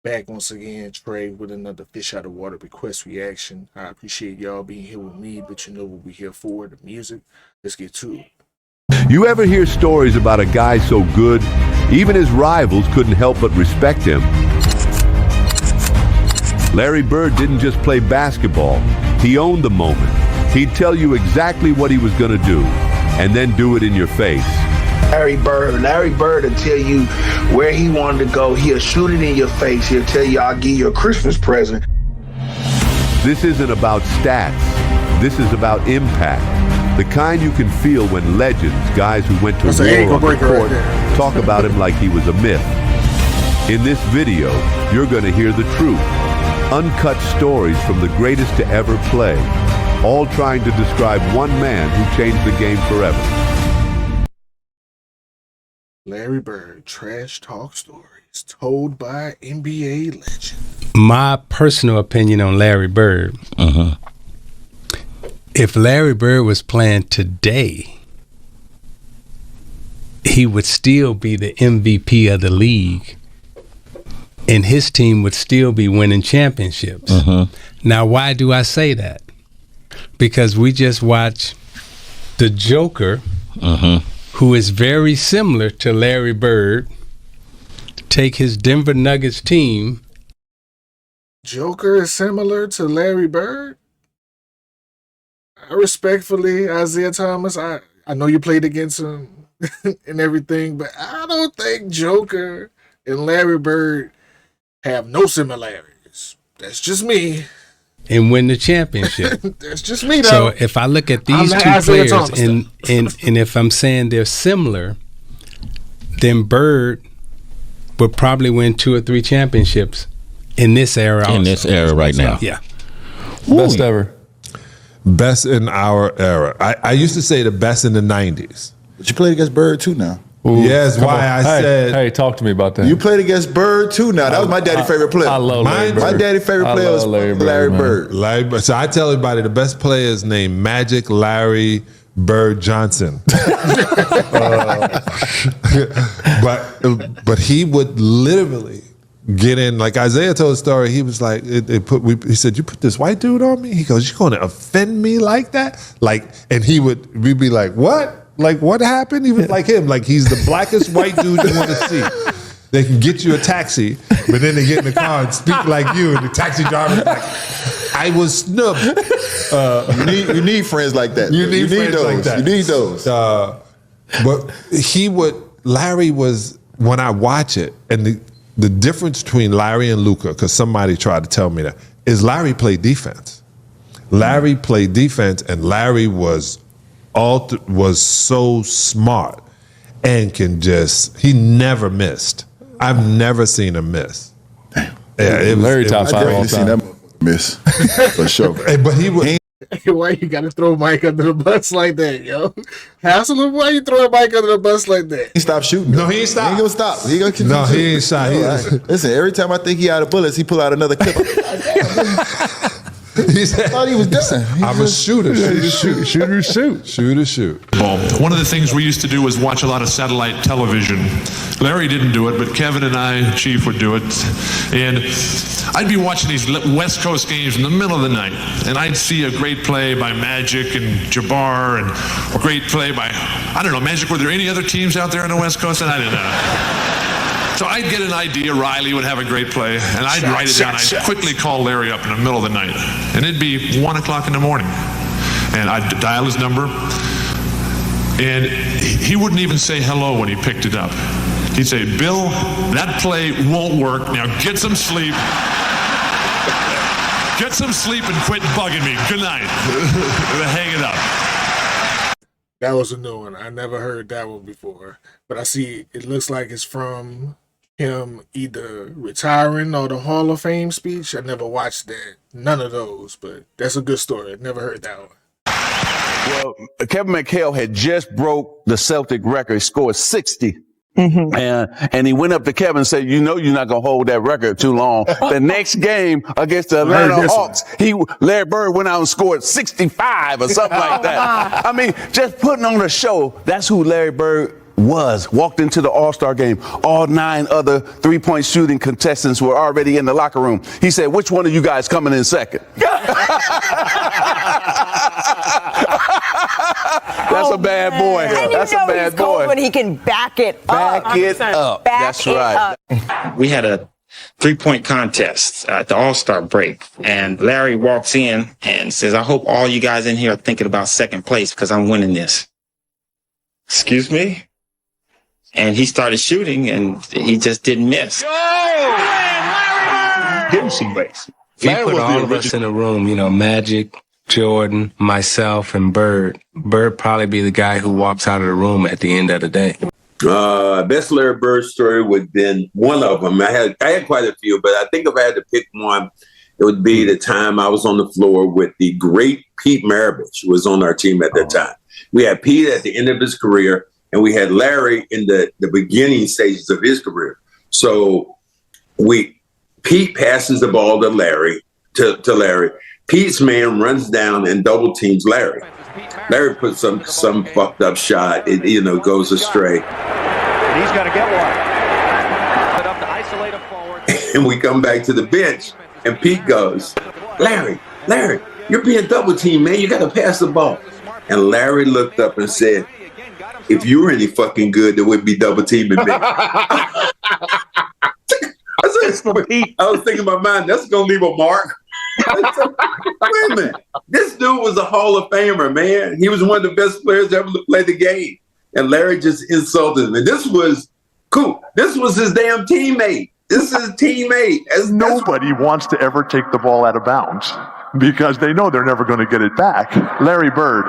Back once again, Trey, with another Fish Out of Water request reaction. I appreciate y'all being here with me, but you know what we're here for, the music. Let's get to it. You ever hear stories about a guy so good, even his rivals couldn't help but respect him? Larry Bird didn't just play basketball, he owned the moment. He'd tell you exactly what he was going to do, and then do it in your face. Larry Bird will tell you where he wanted to go. He'll shoot it in your face. He'll tell you, I'll give you a Christmas present. This isn't about stats. This is about impact. The kind you can feel when legends, guys who went to war on the court, talk about him like he was a myth. In this video, you're going to hear the truth. Uncut stories from the greatest to ever play, all trying to describe one man who changed the game forever. Larry Bird, trash talk stories told by NBA legend. My personal opinion on Larry Bird. If Larry Bird was playing today, he would still be the MVP of the league, and his team would still be winning championships. Now, why do I say that? Because we just watched the Joker, who is very similar to Larry Bird, take his Denver Nuggets team. Joker is similar to Larry Bird? Respectfully, Isaiah Thomas, I know you played against him and everything, but I don't think Joker and Larry Bird have no similarities. That's just me. And win the championship. That's just me, though. So if I look at these two players and if I'm saying they're similar, then Bird would probably win 2 or 3 championships in this era. In this era right now. Yeah. Best ever. Best in our era. I used to say the best in the 90s. But you played against Bird too now. Ooh, yes, why I said. Hey, talk to me about that. You played against Bird too now. That was my daddy's favorite player. I love Larry Bird. My daddy's favorite player was Larry Bird. So I tell everybody the best player is named Magic Larry Bird Johnson. But he would literally get in, like Isaiah told a story. He was like, he said, "You put this white dude on me?" He goes, "You're going to offend me like that?" And we'd be like, "What? Like, what happened?" He was like him, like he's the blackest white dude you want to see. They can get you a taxi, but then they get in the car and speak like you, and the taxi driver's like, "I was snubbed." You need friends like that. You need friends those. like that. You need those. But Larry was, when I watch it, and the difference between Larry and Luka, because somebody tried to tell me that, is Larry played defense. Larry played defense, and Larry was so smart and he never missed. I've never seen him miss. Damn. Yeah, Larry top 5 all seen time. that miss for sure. But he would. Why you gotta throw Mike under the bus like that, yo? Hassel, why you throwing Mike under the bus like that? He stopped shooting. No, he ain't stopped. He ain't gonna stop. He gonna continue. No, he ain't shot. Listen, every time I think he out of bullets, he pull out another clip. He said, I thought he was done. I'm a shooter. Shoot. One of the things we used to do was watch a lot of satellite television. Larry didn't do it, but Kevin and I, Chief, would do it. And I'd be watching these West Coast games in the middle of the night, and I'd see a great play by Magic and Jabbar, and a great play by, I don't know, Magic, were there any other teams out there on the West Coast? And I didn't know. So I'd get an idea, Riley would have a great play, and I'd write it down. I'd quickly call Larry up in the middle of the night, and it'd be 1 o'clock in the morning. And I'd dial his number, and he wouldn't even say hello when he picked it up. He'd say, "Bill, that play won't work. Now get some sleep. Get some sleep and quit bugging me. Good night." And hang it up. That was a new one. I never heard that one before. But I see it looks like it's from him either retiring or the Hall of Fame speech. I never watched that. None of those, but that's a good story. I never heard that one. Well, Kevin McHale had just broke the Celtic record. He scored 60. And he went up to Kevin and said, "You know you're not going to hold that record too long." The next game against the Atlanta Hawks, Larry Bird went out and scored 65 or something like that. I mean, just putting on a show. That's who Larry Bird walked into the All-Star game. All 9 other three-point shooting contestants were already in the locker room. He said, which one of you guys coming in second? That's a bad boy. That's a bad boy. When he can back it up. Back it up. That's right. We had a 3-point contest at the All-Star break, and Larry walks in and says, I hope all you guys in here are thinking about second place because I'm winning this. Excuse me? And he started shooting, and he just didn't miss. Getting some base. He put all of us in a room, you know, Magic, Jordan, myself, and Bird. Bird probably be the guy who walks out of the room at the end of the day. Best Larry Bird story would have been one of them. I had quite a few, but I think if I had to pick one, it would be the time I was on the floor with the great Pete Maravich, who was on our team at that time. We had Pete at the end of his career, and we had Larry in the beginning stages of his career. So Pete passes the ball to Larry, to Larry. Pete's man runs down and double teams Larry. Larry puts some fucked up shot. It goes astray. And he's got to get one. Put up to isolate him forward. And we come back to the bench, and Pete goes, Larry, you're being double teamed, man. You got to pass the ball. And Larry looked up and said, if you were any fucking good, there would be double teaming me. I was thinking in my mind, that's going to leave a mark. Wait a minute. This dude was a Hall of Famer, man. He was one of the best players ever to play the game. And Larry just insulted him. And this was cool. This was his damn teammate. This is his teammate. Nobody wants to ever take the ball out of bounds because they know they're never going to get it back. Larry Bird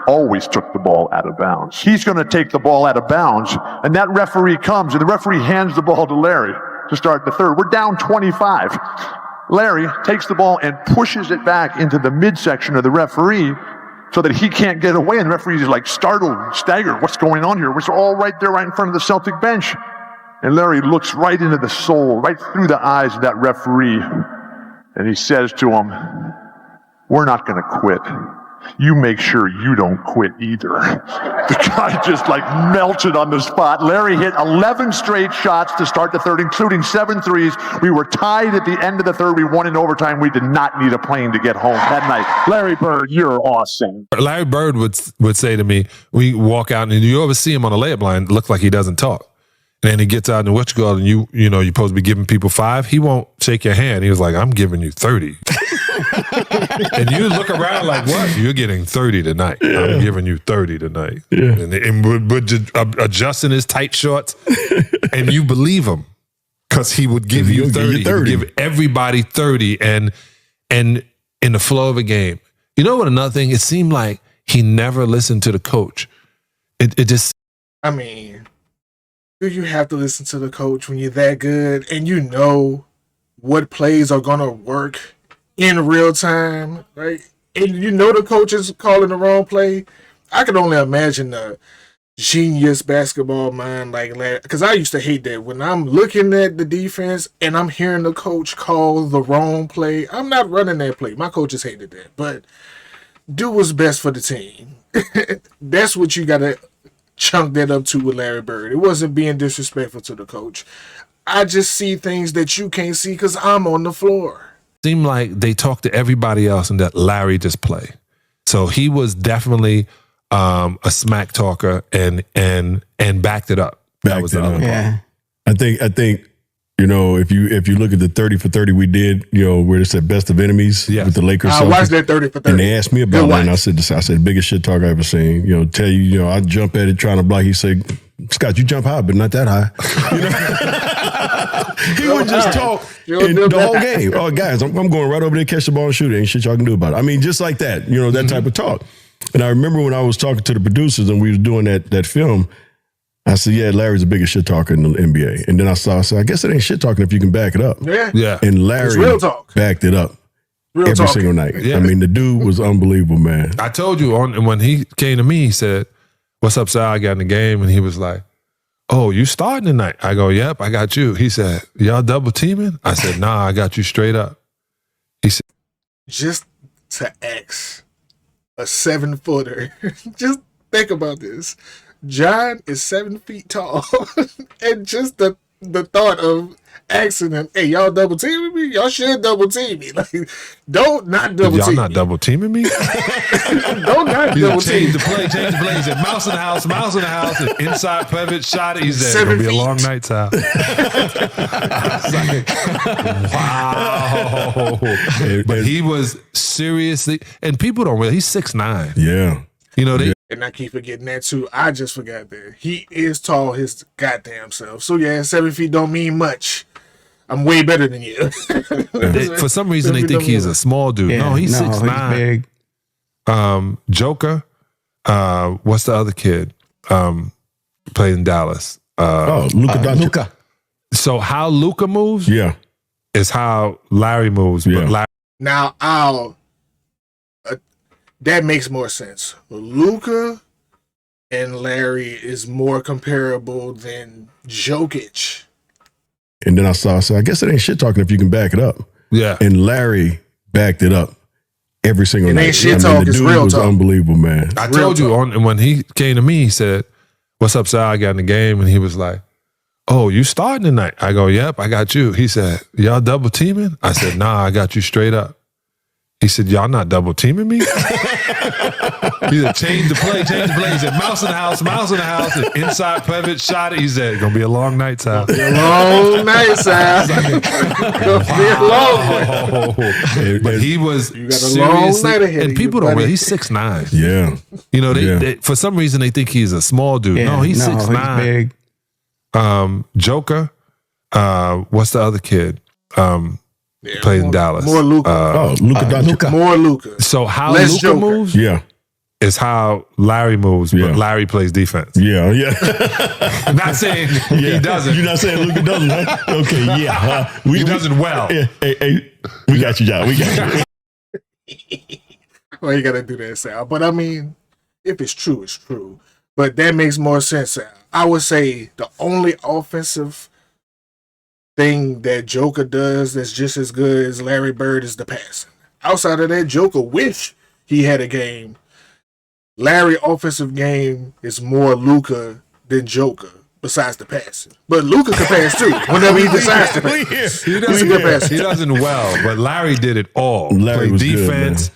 always took the ball out of bounds. He's going to take the ball out of bounds, and that referee comes, and the referee hands the ball to Larry to start the third. We're down 25. Larry takes the ball and pushes it back into the midsection of the referee so that he can't get away, and the referee is like startled, staggered. What's going on here? We're all right there, right in front of the Celtic bench. And Larry looks right into the soul, right through the eyes of that referee, and he says to him, we're not going to quit. You make sure you don't quit either. The guy just like melted on the spot. Larry hit 11 straight shots to start the third, including 7 threes. We were tied at the end of the third. We won in overtime. We did not need a plane to get home that night. Larry Bird, you're awesome. Larry Bird would say to me, we walk out, and you ever see him on the layup line, look like he doesn't talk. And then he gets out in the what you call, and you're supposed to be giving people 5. He won't shake your hand. He was like, I'm giving you 30. And you look around like, what? You're getting 30 tonight. Yeah. I'm giving you 30 tonight. Yeah. And would adjusting his tight shorts, and you believe him because he would give you 30. He would give everybody 30, and in the flow of a game. You know what? Another thing, it seemed like he never listened to the coach. It just. I mean, do you have to listen to the coach when you're that good and you know what plays are gonna work in real time, right? And you know the coach is calling the wrong play. I can only imagine the genius basketball mind like that, because I used to hate that when I'm looking at the defense and I'm hearing the coach call the wrong play. I'm not running that play. My coaches hated that, but do what's best for the team. That's what you gotta chunk that up to with Larry Bird. It wasn't being disrespectful to the coach. I just see things that you can't see because I'm on the floor. Seemed like they talked to everybody else and that Larry just play. So he was definitely a smack talker and backed it up. That was the other part. I think if you look at the 30 for 30 we did, where it said best of enemies with the Lakers. I watched that 30 for 30. And they asked me about that, and I said biggest shit talk I ever seen. Tell you, I jump at it trying to block. He said, Scott, you jump high, but not that high. He would just talk the whole game. Oh, guys, I'm going right over there, catch the ball and shoot it. Ain't shit y'all can do about it. I mean, just like that, that type of talk. And I remember when I was talking to the producers and we were doing that film, I said, yeah, Larry's the biggest shit talker in the NBA. And then I said, I guess it ain't shit talking if you can back it up. Yeah. And Larry backed it up every single night. Yeah. I mean, the dude was unbelievable, man. I told you when he came to me, he said, what's up, Sal? I got in the game. And he was like, oh, you starting tonight? I go, yep, I got you. He said, y'all double teaming? I said, nah, I got you straight up. He said, just to X a 7-footer. Just think about this. John is 7 feet tall, and just the thought of asking him, "Hey, y'all double teaming me? Y'all should double team me. Like, don't not double Y'all team not me. double teaming me? Don't not double team Change the play. He said, mouse in the house, inside pivot, shot it. He said, 7 it'll be a feet. long night, Sal. Wow. But he was seriously, and people don't realize, he's 6'9". Yeah. You know, they And I keep forgetting that too. I just forgot that he is tall his goddamn self. So yeah, 7 feet don't mean much. I'm way better than you. for some reason they think he's a small dude. Yeah, no, he's no, 6'9". he's big. Joker, what's the other kid? Played in Dallas. Luka Doncic. Luka. So how Luka moves Yeah. is how Larry moves. Yeah. But Larry, Now that makes more sense. Luka and Larry is more comparable than Jokic. And then I saw, so I guess it ain't shit talking if you can back it up. yeah. And Larry backed it up every single It night. ain't shit talk, the it's dude real was talk. unbelievable, man. I Real told you talk. when he came to me, he said, "What's up, Sal? I got in the game," and he was like, "Oh, you starting tonight?" I go, "Yep, I got you." He said, "Y'all double teaming?" I said, "Nah, I got you straight up." He said, "Y'all not double teaming me?" He said, change the play. He said, mouse in the house, inside pivot, shot it. He said, it's gonna be a long night, Sal. Be a long night, Sal. Gonna be a long one. But he was You got a long seriously, night ahead and of people you, don't buddy. really. He's 6'9". Yeah. You know, Yeah. they for some reason they think he's a small dude. Yeah, no, he's no, 6'9". big. Joker, what's the other kid? Played in Dallas. More Luka. Luka Doncic. More Luka. So how Less Luka Joker. moves Yeah. is how Larry moves, Yeah. but Larry plays defense. Yeah. I'm not saying he doesn't. You're not saying Luka doesn't, huh? Okay, yeah. He doesn't well. Hey, we got you, John. We got you. Well, you gotta do that, Sal. But I mean, if it's true, it's true. But that makes more sense, Sal. I would say the only offensive thing that Joker does that's just as good as Larry Bird is the passing. Outside of that, Joker wish he had a game. Larry offensive game is more Luka than Joker, besides the passing. But Luka can pass too, whenever he decides to pass. He He's a good passer. doesn't well, but Larry did it all. Larry Played was good, defense,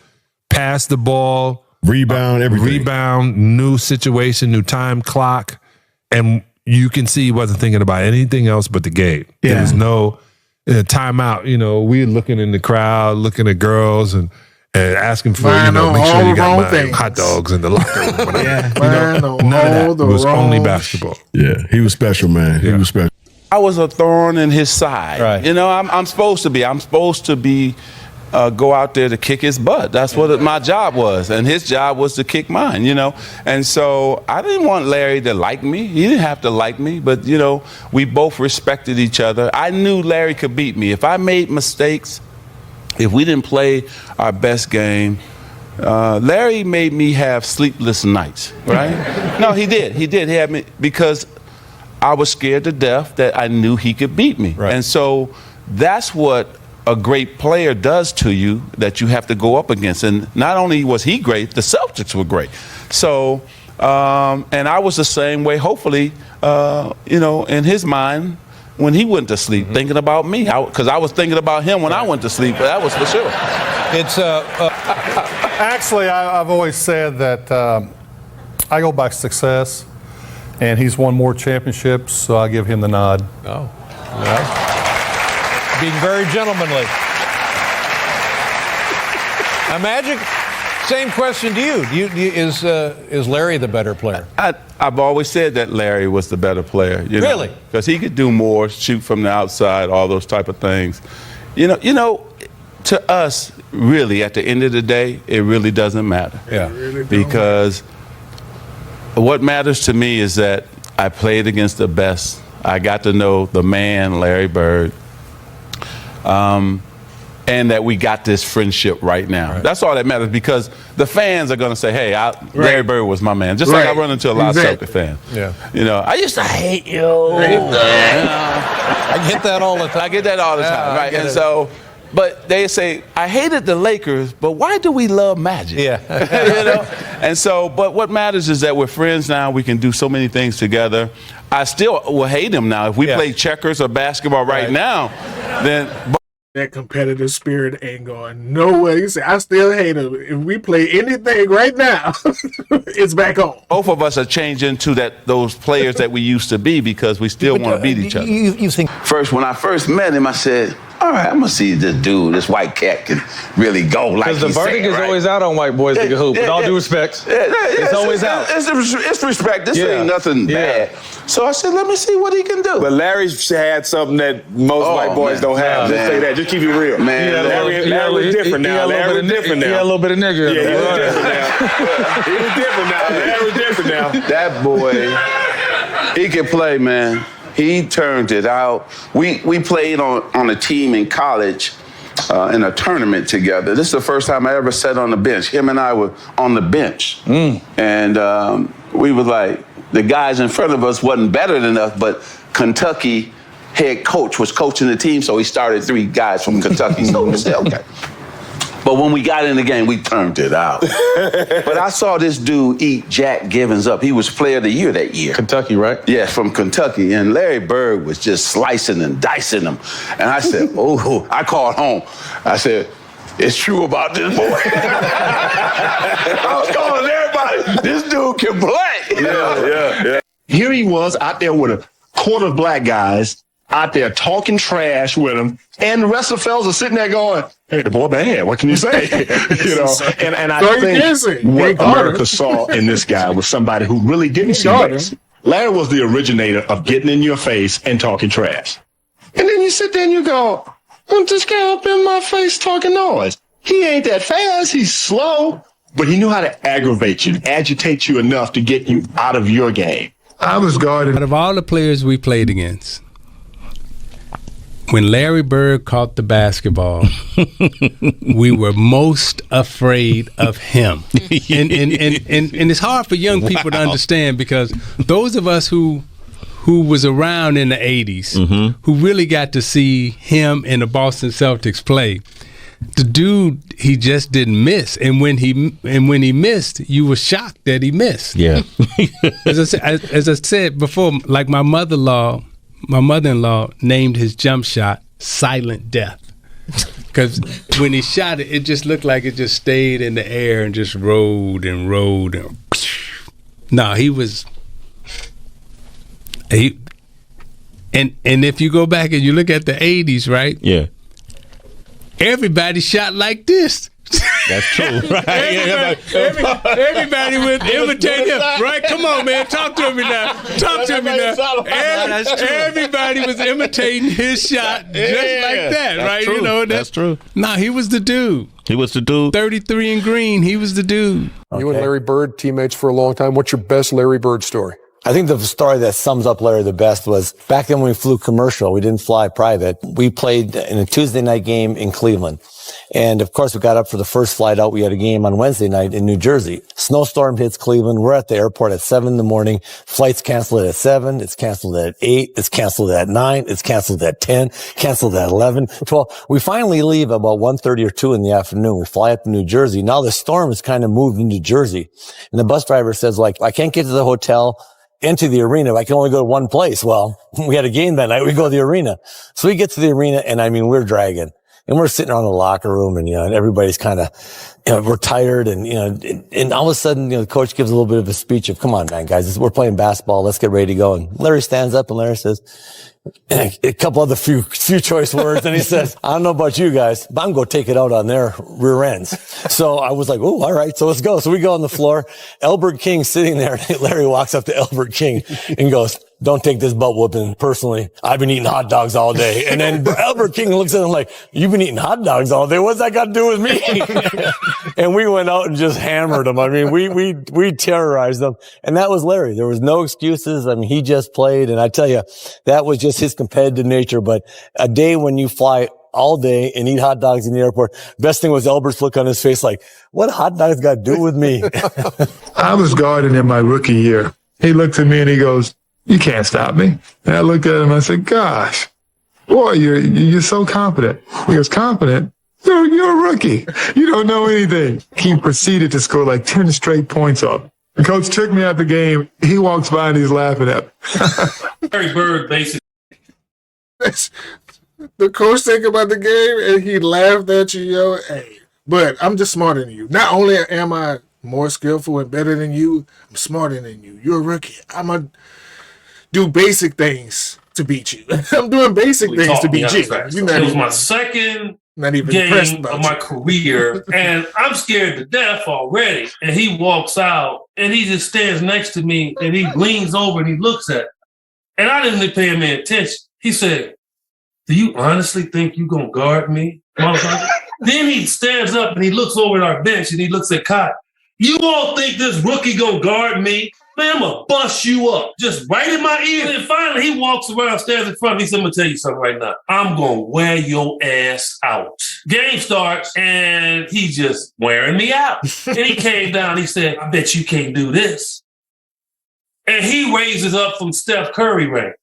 passed the ball, Rebound, everything. new situation, new time clock, and you can see he wasn't thinking about anything else but the game. Yeah. There was no timeout. You know, we were looking in the crowd, looking at girls and asking for, Mind on make sure all you got wrong my things. hot dogs in the locker room. Whatever. Yeah. Mind on None all of the that. It was only wrong basketball. Yeah, he was special, man. He Yeah. was special. I was a thorn in his side. Right. You know, I'm supposed to be. I'm supposed to be go out there to kick his butt. That's what my job was, and his job was to kick mine. You know, and so I didn't want Larry to like me. He didn't have to like me, but you know, we both respected each other. I knew Larry could beat me if I made mistakes. If we didn't play our best game. Larry made me have sleepless nights, right? No, he did. He did. He had me because I was scared to death that I knew he could beat me. Right. And so that's what a great player does to you that you have to go up against. And not only was he great, the Celtics were great. So, and I was the same way, hopefully, you know, in his mind, when he went to sleep, thinking about me. Because I was thinking about him when I went to sleep, but that was for sure. It's actually, I've always said that I go by success, and he's won more championships, so I give him the nod. Oh, yeah. Being very gentlemanly. Magic, same question to you. Is Larry the better player? I've always said that Larry was the better player. You know, Really? because he could do more, shoot from the outside, all those type of things. You know, to us, really, at the end of the day, it really doesn't matter. Yeah. Because what matters to me is that I played against the best. I got to know the man, Larry Bird. And that we got this friendship right now. Right. That's all that matters, because the fans are going to say, hey, Larry Bird was my man. Just like I run into a lot of Celtic fans. Yeah. You know, I used to hate you. I get that all the time. I get that all the time, right? And so but they say, I hated the Lakers, but why do we love Magic? Yeah. You know? And so, but what matters is that we're friends now. We can do so many things together. I still will hate him now. If we play checkers or basketball right now, then... That competitive spirit ain't going nowhere. You say, I still hate him. If we play anything right now, it's back on. Both of us are changing to those players that we used to be because we still want to beat each other. You think First, when I first met him, I said, all right, I'm going to see this dude, this white cat can really go like Because the he's verdict saying, is right? always out on white boys that can hoop. With all due respect, it's always out. It's respect. This ain't nothing bad. So I said, let me see what he can do. But Larry's had something that most white boys don't have. Just say that. Just keep it real. Man, Larry was different now. Larry was different now. He had a little bit of nigga. Yeah, he was different now. He was different now. Larry was different now. That boy, he can play, man. He turned it out. We played on a team in college in a tournament together. This is the first time I ever sat on the bench. Him and I were on the bench. And we were like, the guys in front of us wasn't better than us, but Kentucky head coach was coaching the team, so he started 3 guys from Kentucky. So we said, okay. But when we got in the game, we turned it out. But I saw this dude eat Jack Givens up. He was player of the year that year. Kentucky, right? Yeah, from Kentucky. And Larry Bird was just slicing and dicing him. And I said, oh, I called home. I said, it's true about this boy. I was calling everybody, this dude can play. Yeah. Here he was out there with a quarter of black guys out there talking trash with him, and the rest of the fellas are sitting there going, hey, the boy bad, what can you say? You know, and I think what America saw in this guy was somebody who really didn't see race. Larry was the originator of getting in your face and talking trash. And then you sit there and you go, this guy up in my face talking noise. He ain't that fast, he's slow, but he knew how to aggravate you, agitate you enough to get you out of your game. I was guarded. Out of all the players we played against, when Larry Bird caught the basketball, we were most afraid of him. And it's hard for young people to understand, because those of us who was around in the 80s, who really got to see him and the Boston Celtics play, the dude, he just didn't miss. And when he missed, you were shocked that he missed. Yeah. As I said before, like my mother-in-law named his jump shot Silent Death, because when he shot it, it just looked like it just stayed in the air and just rolled and rolled. No, and if you go back and you look at the 80s, right? Yeah. Everybody shot like this. That's true, right? Everybody would imitate him, right? Come on, man, talk to me now. Everybody was imitating his shot just like that, right? True. You know, that's true. Nah, he was the dude. 33 and green, he was the dude. You and Larry Bird, teammates for a long time. What's your best Larry Bird story? I think the story that sums up Larry the best was back then when we flew commercial. We didn't fly private. We played in a Tuesday night game in Cleveland. And of course, we got up for the first flight out. We had a game on Wednesday night in New Jersey. Snowstorm hits Cleveland. We're at the airport at 7 a.m. Flight's canceled at 7. It's canceled at 8. It's canceled at 9. It's canceled at 10. Canceled at 11, 12. We finally leave about 1:30 or 2 in the afternoon. We fly up to New Jersey. Now the storm has kind of moved into Jersey. And the bus driver says, I can't get to the hotel, into the arena. I can only go to one place. Well, we had a game that night. We go to the arena. So we get to the arena, and we're dragging. And we're sitting around the locker room, and, and everybody's kind of, we're tired. And, and all of a sudden, the coach gives a little bit of a speech of, come on, man, guys, we're playing basketball. Let's get ready to go. And Larry stands up, and Larry says, a couple other few choice words. And he says, I don't know about you guys, but I'm going to take it out on their rear ends. So I was like, oh, all right. So let's go. So we go on the floor. Elbert King sitting there. And Larry walks up to Elbert King and goes, don't take this butt whooping personally. I've been eating hot dogs all day. And then Elbert King looks at him like, you've been eating hot dogs all day. What's that got to do with me? And we went out and just hammered him. I mean, we terrorized them. And that was Larry. There was no excuses. I mean, he just played. And I tell you, that was just his competitive nature. But a day when you fly all day and eat hot dogs in the airport, best thing was Elbert's look on his face like, what hot dogs got to do with me? I was guarding in my rookie year. He looked at me and he goes, you can't stop me. And I looked at him and I said, gosh, boy, you're so confident. He goes, confident? You're a rookie. You don't know anything. He proceeded to score like 10 straight points off. The coach took me out the game. He walks by and he's laughing at me. Larry Bird, basically. The coach think about the game and he laughed at you, yo. Hey, but I'm just smarter than you. Not only am I more skillful and better than you, I'm smarter than you. You're a rookie. I'm going to do basic things to beat you. I'm doing basic things to beat you. It was my second game of my career, and I'm scared to death already. And he walks out, and he just stands next to me, and he leans over and he looks at me. And I didn't even pay him any attention. He said, "Do you honestly think you're going to guard me, motherfucker?" Then he stands up and he looks over at our bench and he looks at Kai. "You all think this rookie going to guard me? Man, I'm going to bust you up." Just right in my ear. And then finally he walks around, stands in front of me. He said, "I'm going to tell you something right now. I'm going to wear your ass out." Game starts and he's just wearing me out. And he came down. He said, "I bet you can't do this." And he raises up from Steph Curry range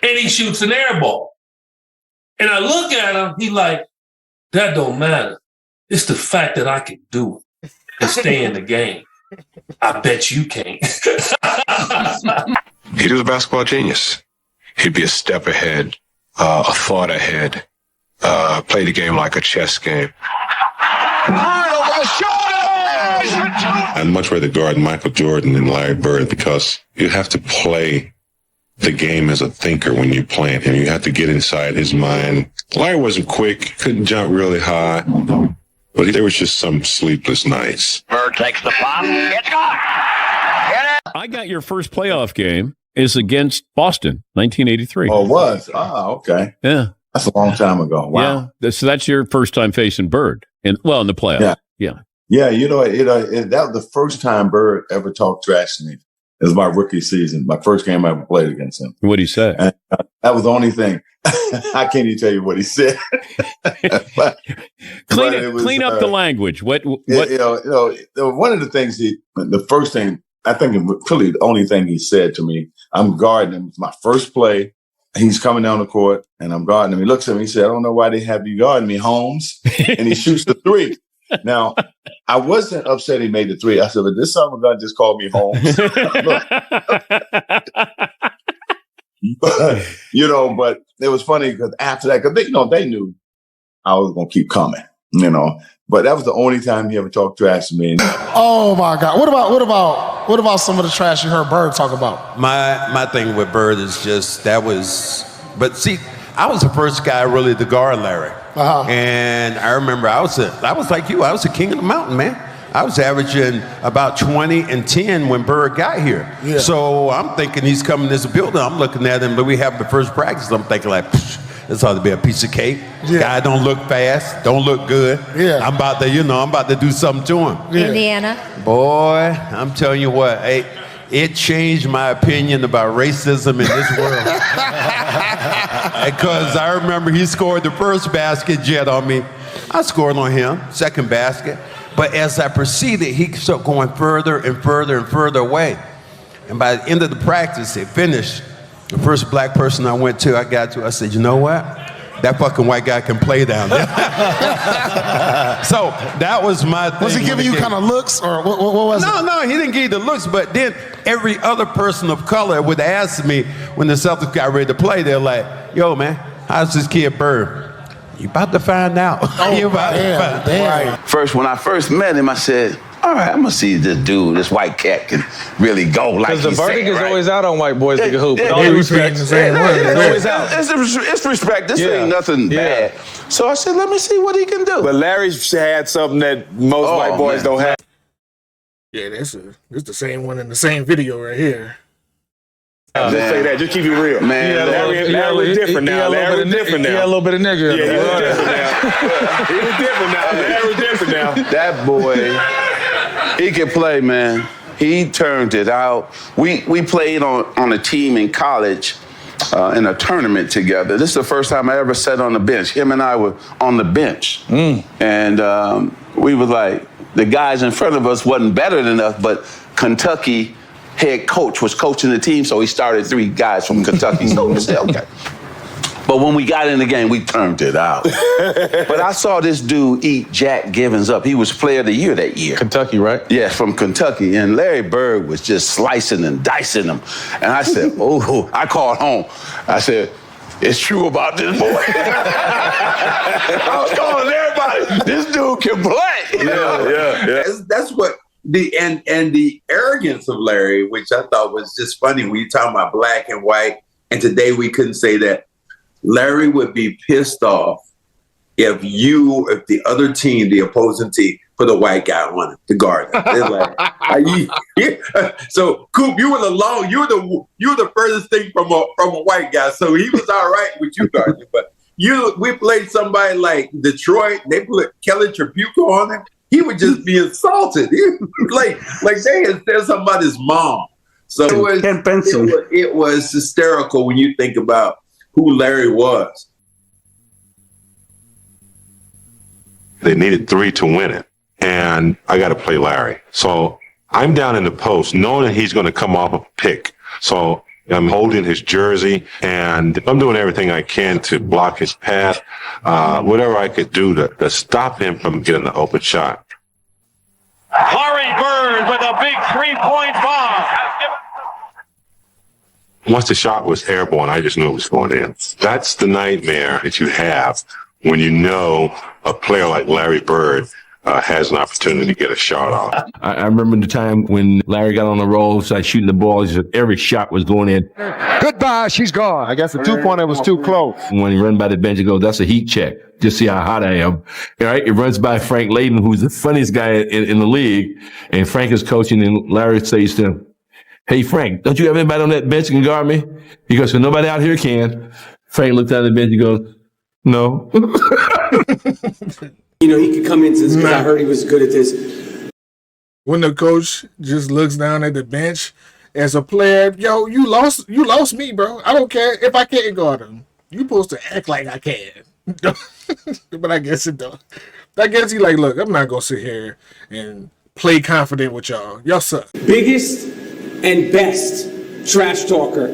and he shoots an air ball. And I look at him, he like, "That don't matter. It's the fact that I can do it and stay in the game. I bet you can't." He was a basketball genius. He'd be a step ahead, a thought ahead, play the game like a chess game. I'd much rather guard Michael Jordan than Larry Bird because you have to play the game as a thinker when you're playing him. You have to get inside his mind. Larry wasn't quick, couldn't jump really high, but there was just some sleepless nights. Bird takes the pop. It's gone. I got your first playoff game is against Boston, 1983. Oh, it was? Oh, okay. Yeah. That's a long time ago. Wow. Yeah. So that's your first time facing Bird in the playoffs. Yeah. Yeah, that was the first time Bird ever talked trash to me. It was my rookie season, my first game I ever played against him. What did he say? And, that was the only thing. I can't even tell you what he said. Clean up the language. What? One of the things the first thing, I think really the only thing he said to me, I'm guarding him. It's my first play. He's coming down the court and I'm guarding him. He looks at me, he said, "I don't know why they have you guarding me, Holmes." And he shoots the three. Now, I wasn't upset he made the three. I said, "But this son of a gun just called me Holmes." But it was funny because after that, because they knew I was going to keep coming, But that was the only time he ever talked trash to me. Oh my God! What about some of the trash you heard Bird talk about? My thing with Bird is just but see, I was the first guy really to guard Larry. And I remember I was like you. I was the king of the mountain, man. I was averaging about 20 and 10 when Bird got here. Yeah. So I'm thinking he's coming to this building. I'm looking at him, but we have the first practice. I'm thinking like, this ought to be a piece of cake. Yeah. Guy don't look fast, don't look good. Yeah. I'm about to do something to him. Yeah. Indiana. Boy, I'm telling you what, it changed my opinion about racism in this world. Because I remember he scored the first basket jet on me. I scored on him, second basket. But as I proceeded, he started going further and further and further away. And by the end of the practice, it finished. The first black person I got to, I said, "You know what? That fucking white guy can play down there." So that was my thing. Was he giving you kind of looks or what was it? No, he didn't give you the looks. But then every other person of color would ask me when the Celtics got ready to play, they're like, "Yo, man, how's this kid Bird?" You about to find out. You about to find out. First, when I first met him, I said, "All right, I'm gonna see this white cat can really go like he said." Because the verdict is always out on white boys that can hoop. It's respect. This ain't nothing bad. So I said, let me see what he can do. But Larry had something that most white boys don't have. Yeah, this the same one in the same video right here. Just say that. Just keep it real. Man, Larry different now. Larry different now. He had a little bit of nigga. Yeah, he was different now. Larry different now. That boy, he can play, man. He turned it out. We played on a team in college in a tournament together. This is the first time I ever sat on the bench. Him and I were on the bench. And we were like, the guys in front of us wasn't better than us, but Kentucky head coach was coaching the team, so he started 3 guys from Kentucky. So we said, okay. But when we got in the game, we turned it out. But I saw this dude eat Jack Givens up. He was Player of the Year that year. Kentucky, right? Yeah, from Kentucky. And Larry Bird was just slicing and dicing him. And I said, oh, I called home. I said, it's true about this boy. I was calling everybody. This dude can play. Yeah. That's what the arrogance of Larry, which I thought was just funny when you talk about black and white, and today we couldn't say that. Larry would be pissed off if the other team, the opposing team, put a white guy on him to guard him. They're like, are you? So Coop, you were the furthest thing from a white guy. So he was all right with you guarding him. But we played somebody like Detroit. They put Kelly Tripuccio on him. He would just be insulted. like they had said something about his mom. So it was hysterical when you think about who Larry was. They needed 3 to win it, and I got to play Larry. So I'm down in the post knowing that he's going to come off a pick. So I'm holding his jersey, and I'm doing everything I can to block his path, whatever I could do to stop him from getting the open shot. Larry Bird with a big 3-point bomb. Once the shot was airborne, I just knew it was going in. That's the nightmare that you have when you know a player like Larry Bird has an opportunity to get a shot off. I remember the time when Larry got on the roll, started shooting the ball. Every shot was going in. Goodbye, she's gone. I guess the 2-pointer was too close. When he run by the bench, he goes, that's a heat check. Just see how hot I am. All right, it runs by Frank Layden, who's the funniest guy in the league. And Frank is coaching, and Larry says to him, hey, Frank, don't you have anybody on that bench that can guard me? He goes, so nobody out here can. Frank looked down at the bench and goes, no. You know, he could come into this because I heard he was good at this. When the coach just looks down at the bench as a player, yo, you lost me, bro. I don't care if I can't guard him. You supposed to act like I can. But I guess it don't. I guess he like, look, I'm not gonna sit here and play confident with y'all. Y'all suck. Biggest and best trash talker.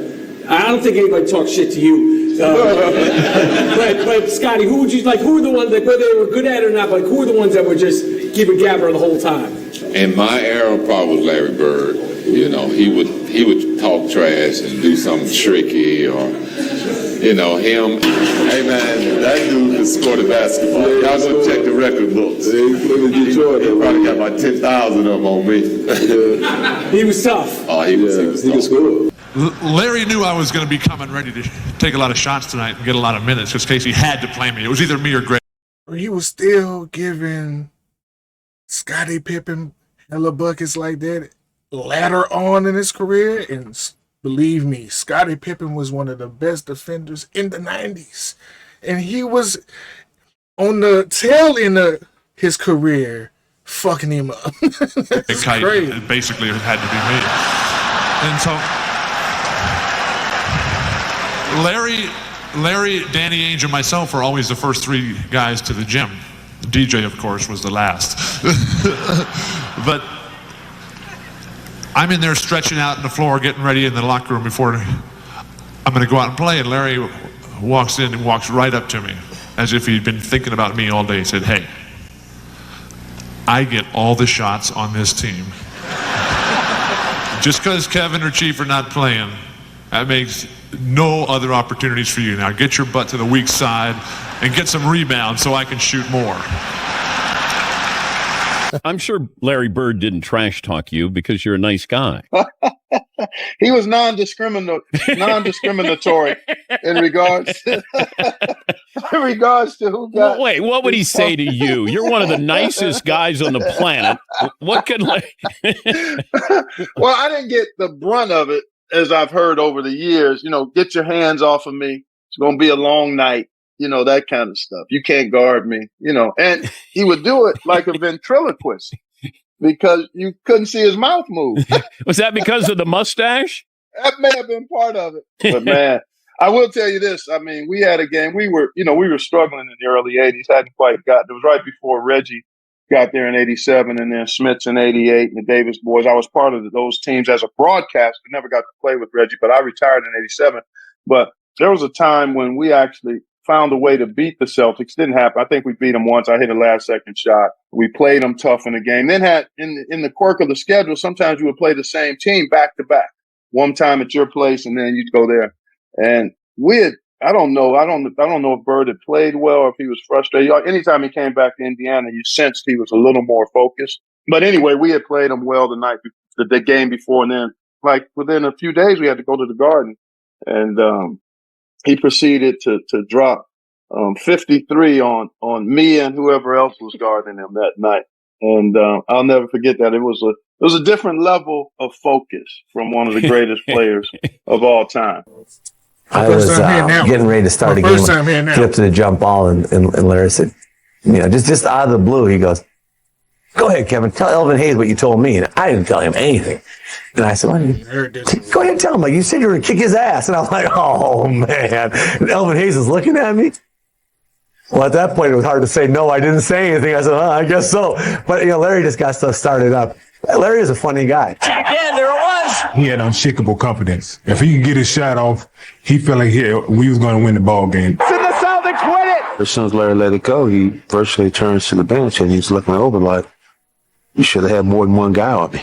I don't think anybody talks shit to you. But Scotty, who would you like? Who are the ones that, whether they were good at it or not, like who are the ones that were just gibber gabber the whole time? In my era, probably was Larry Bird. You know, he would talk trash and do something tricky, or you know him. Hey man, that dude can score the basketball. Y'all go check the record books. He probably got about 10,000 of them on me. He was tough. Oh, he was tough. Larry knew I was going to be coming ready to take a lot of shots tonight and get a lot of minutes because Casey had to play me. It was either me or Greg. He was still giving Scottie Pippen hella buckets like that later on in his career. And believe me, Scottie Pippen was one of the best defenders in the 90s. And he was on the tail end of his career fucking him up. That's crazy. It basically had to be me. And so Larry, Danny Ainge, and myself were always the first 3 guys to the gym. DJ, of course, was the last. But I'm in there stretching out on the floor, getting ready in the locker room before I'm going to go out and play. And Larry walks in and walks right up to me as if he'd been thinking about me all day. He said, hey, I get all the shots on this team. Just because Kevin or Chief are not playing, that makes no other opportunities for you. Now get your butt to the weak side and get some rebounds so I can shoot more. I'm sure Larry Bird didn't trash talk you because you're a nice guy. He was non-discriminatory in regards to who got. Wait, what would he say to you? You're one of the nicest guys on the planet. What could Well, I didn't get the brunt of it, as I've heard over the years. You know, get your hands off of me. It's going to be a long night. You know, that kind of stuff. You can't guard me, you know. And he would do it like a ventriloquist because you couldn't see his mouth move. Was that because of the mustache? That may have been part of it. But, man, I will tell you this. I mean, we had a game. We were struggling in the early 80s. Hadn't quite got. It was right before Reggie got there in 87 and then Smiths in 88 and the Davis boys. I was part of those teams as a broadcaster. Never got to play with Reggie, but I retired in 87. But there was a time when we actually found a way to beat the Celtics. Didn't happen. I think we beat them once. I hit a last-second shot. We played them tough in the game. Then had in the quirk of the schedule, sometimes you would play the same team back to back. One time at your place, and then you'd go there. And we had. I don't know if Bird had played well or if he was frustrated. Anytime he came back to Indiana, you sensed he was a little more focused. But anyway, we had played him well the game before, and then like within a few days, we had to go to the Garden, and he proceeded to drop 53 on me and whoever else was guarding him that night. And I'll never forget that. It was a different level of focus from one of the greatest players of all time. I was getting ready to start a game. Get up to the jump ball, and Larry said, just out of the blue, he goes, "Go ahead, Kevin. Tell Elvin Hayes what you told me." And I didn't tell him anything. And I said, "Go ahead and tell him. Like you said, you were gonna kick his ass." And I'm like, "Oh man!" And Elvin Hayes is looking at me. Well, at that point, it was hard to say no. I didn't say anything. I said, "I guess so." But Larry just got stuff started up. Larry is a funny guy. Again, there it was. He had unshakable confidence. If he could get his shot off, he felt like we was going to win the ball game. The Celtics win it. As soon as Larry let it go, he virtually turns to the bench and he's looking over like, "You should have had more than one guy on me."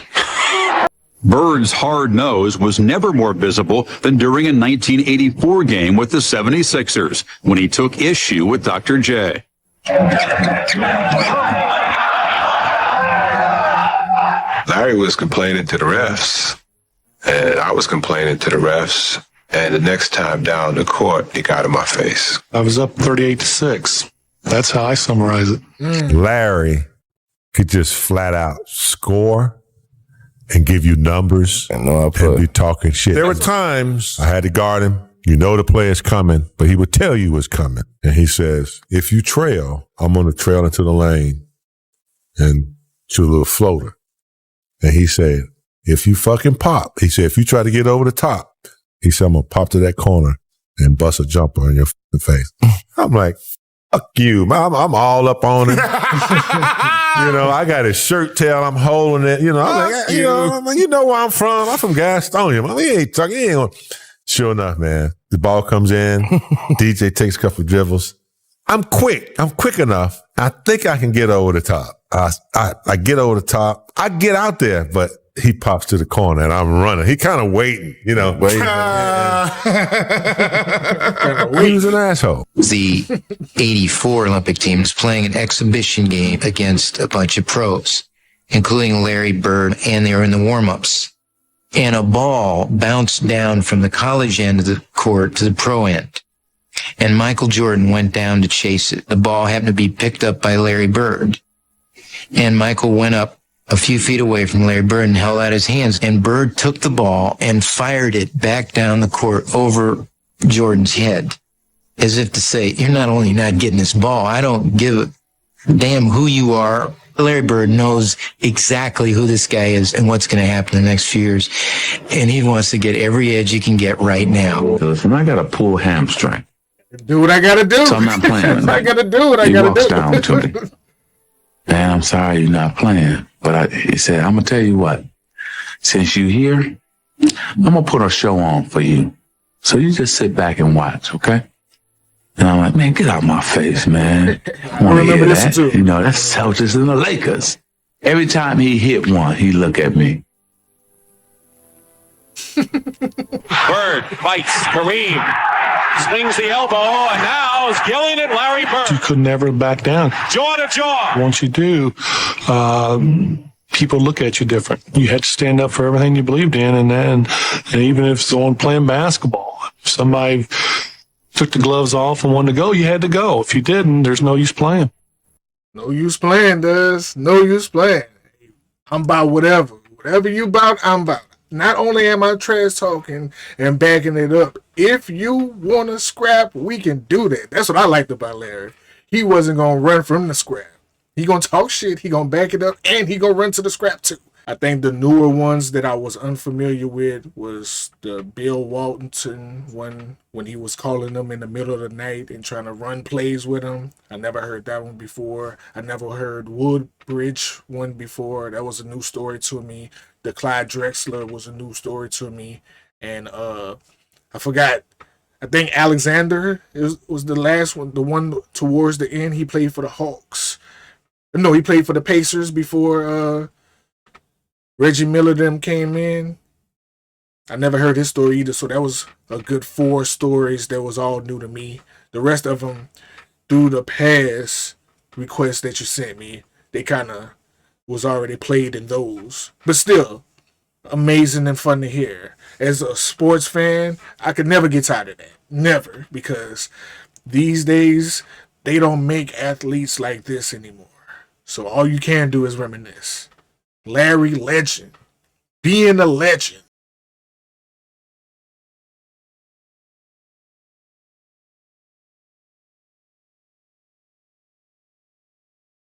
Bird's hard nose was never more visible than during a 1984 game with the 76ers when he took issue with Dr. J. Larry was complaining to the refs, and I was complaining to the refs. And the next time down the court, he got in my face. I was up 38-6. That's how I summarize it. Larry could just flat out score and give you numbers and be talking shit. There were times I had to guard him. The player's coming, but he would tell you what's coming. And he says, if you trail, I'm going to trail into the lane and shoot a little floater. And he said, if you fucking pop, he said, if you try to get over the top, he said, I'm going to pop to that corner and bust a jumper in your face. I'm like, fuck you, man. I'm all up on him. I got his shirt tail. I'm holding it. I'm like, you know where I'm from. I'm from Gastonia. He ain't talking. He ain't gonna. Sure enough, man. The ball comes in. DJ takes a couple of dribbles. I'm quick. I'm quick enough. I think I can get over the top. I get over the top. I get out there, but he pops to the corner and I'm running. He kind of waiting, waiting. He was an asshole. The 84 Olympic team was playing an exhibition game against a bunch of pros, including Larry Bird, and they were in the warm-ups. And a ball bounced down from the college end of the court to the pro end. And Michael Jordan went down to chase it. The ball happened to be picked up by Larry Bird. And Michael went up a few feet away from Larry Bird and held out his hands. And Bird took the ball and fired it back down the court over Jordan's head, as if to say, you're not only not getting this ball, I don't give a damn who you are. Larry Bird knows exactly who this guy is and what's going to happen in the next few years. And he wants to get every edge he can get right now. Listen, I got a pull hamstring. Do what I got to do. So I'm not playing. I got to do what I got to do. He walks down to me. Man, I'm sorry you're not playing. But he said, I'm going to tell you what. Since you're here, I'm going to put a show on for you. So you just sit back and watch, okay? And I'm like, man, get out of my face, man. I want to hear that. Too. That's Celtics and the Lakers. Every time he hit one, he look at me. Bird fights Kareem, swings the elbow, and now is killing it. Larry Bird. You could never back down. Jaw to jaw. Once you do, people look at you different. You had to stand up for everything you believed in, and even if someone playing basketball, if somebody took the gloves off and wanted to go, you had to go. If you didn't, there's no use playing. No use playing, Des. No use playing. I'm about whatever. Whatever you about, I'm about. Not only am I trash talking and backing it up, if you want to scrap, we can do that. That's what I liked about Larry. He wasn't going to run from the scrap. He going to talk shit, he going to back it up, and he going to run to the scrap too. I think the newer ones that I was unfamiliar with was the Bill Walton one when he was calling them in the middle of the night and trying to run plays with them. I never heard that one before. I never heard Woodbridge one before. That was a new story to me. The Clyde Drexler was a new story to me. And I forgot I think Alexander was the last one, the one towards the end. He played for the Hawks. No, he played for the Pacers before Reggie Miller them came in. I never heard his story either, so that was a good 4 stories that was all new to me. The rest of them, through the past requests that you sent me, they kind of was already played in those. But still, amazing and fun to hear. As a sports fan, I could never get tired of that. Never. Because these days, they don't make athletes like this anymore. So all you can do is reminisce. Larry, legend. Being a legend.